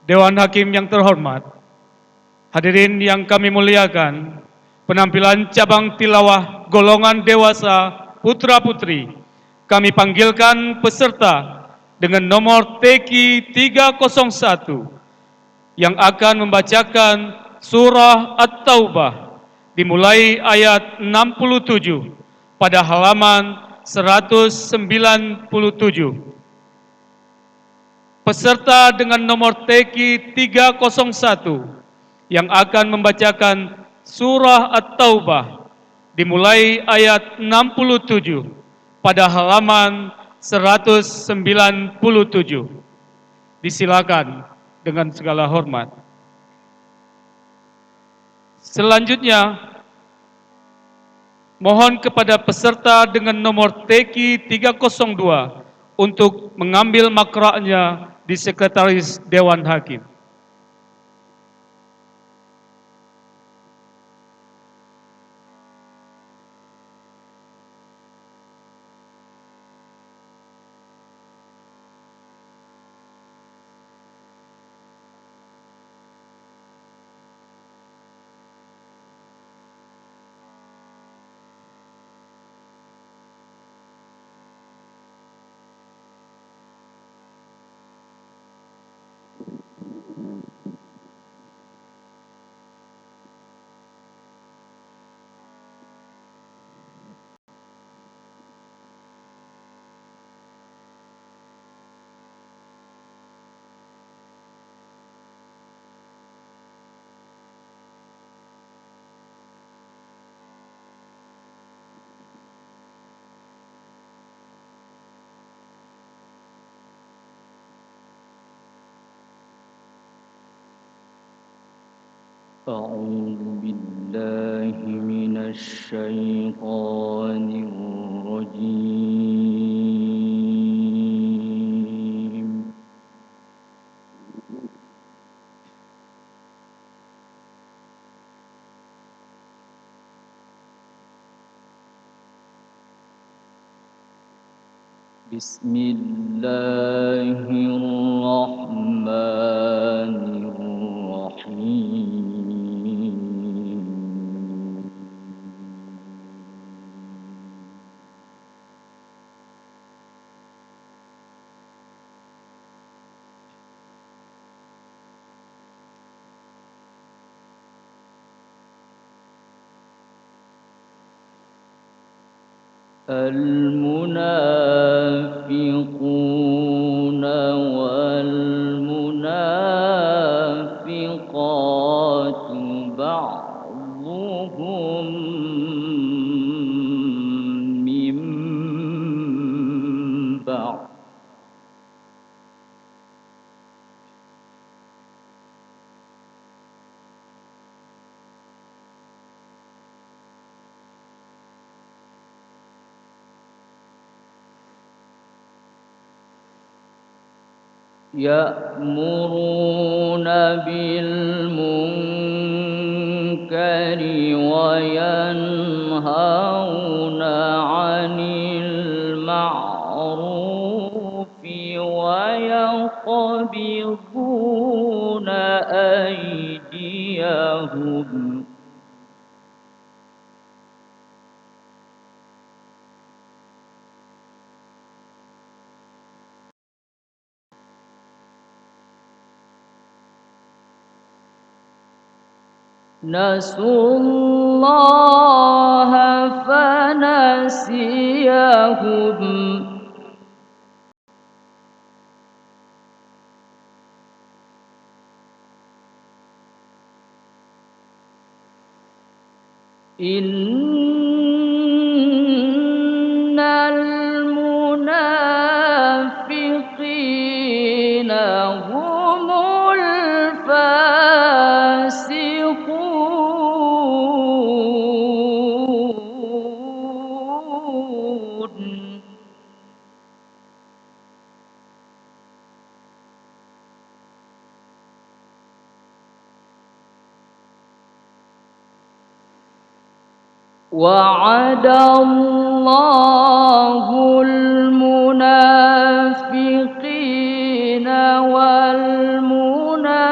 Dewan Hakim yang terhormat, hadirin yang kami muliakan, penampilan cabang tilawah golongan dewasa putra-putri, kami panggilkan peserta dengan nomor TQ 301 yang akan membacakan surah At-Taubah dimulai ayat 67 pada halaman 197. Peserta dengan nomor TQ 301 yang akan membacakan surah At-Taubah dimulai ayat 67 pada halaman 197. Disilakan dengan segala hormat. Selanjutnya, mohon kepada peserta dengan nomor TQ 302 untuk mengambil makraknya di Sekretaris Dewan Hakim. أعوذ بالله من الشيطان الرجيم بسم الله الرحمن الرحيم المنافقون والمنافقات بعضهم من بعض يأمرون بالمنكر وينهون عن المعروف ويقبضون أيديهم نسوا الله فنسيهم إن المنافقين هم الفاسقون وعد الله المنافقين والمنافقات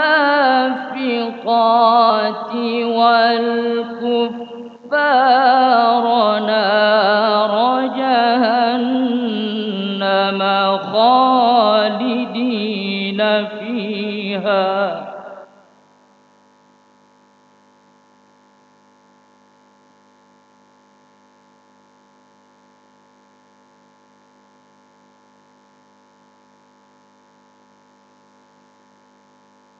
خالدين فيها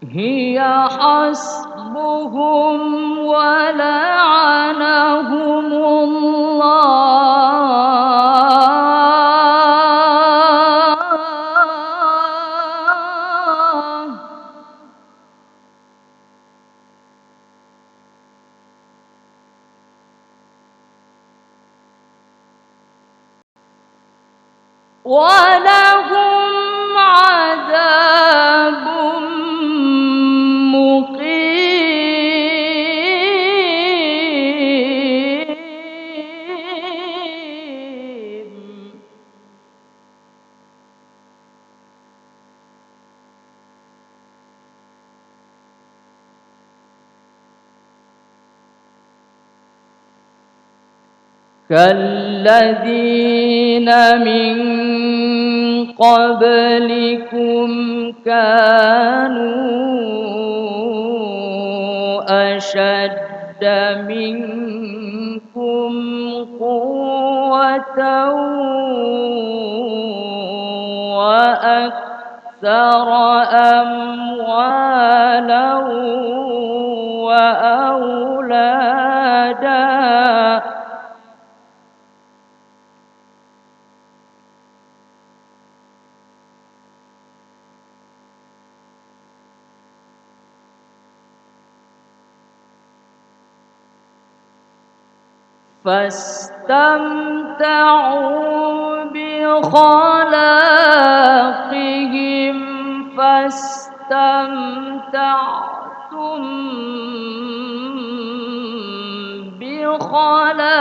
هي حسبهم ولعنهم الله ولهم عذاب مقيم كالذين من قبلكم كانوا أشد منكم قوة وأكثر أموالا وأولادا فاستمتعوا بخلاقهم فاستمتعتم بخلاقكم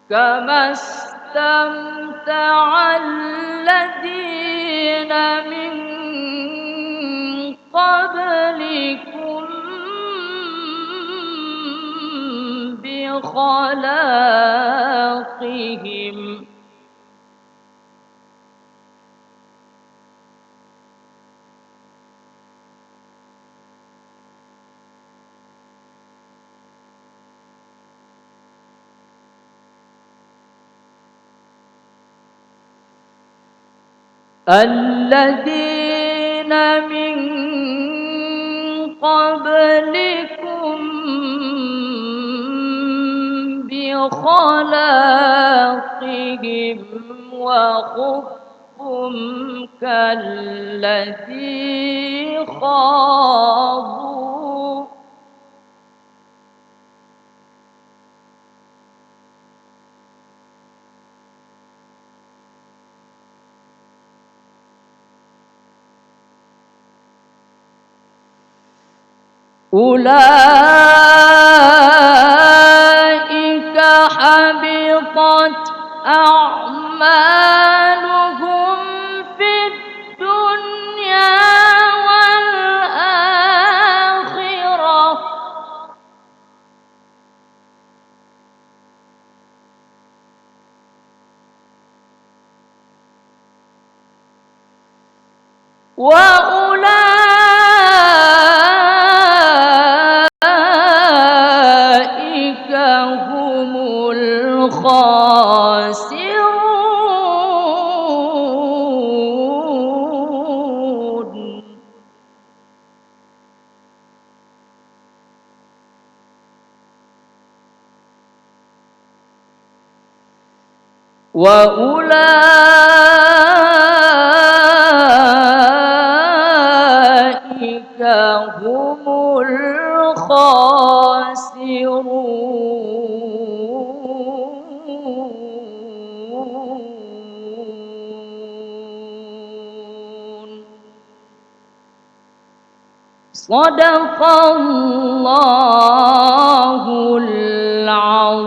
كما استمتع الذين من قبلكم بخلاقهم الذين من قبلكم بخلاقهم وخذتم كالذي خاضوا أولئك حبطت أعمالهم في الدنيا والآخرة وأولئك هم الخاسرون وأولئك هم الخاسرون صدق الله العظيم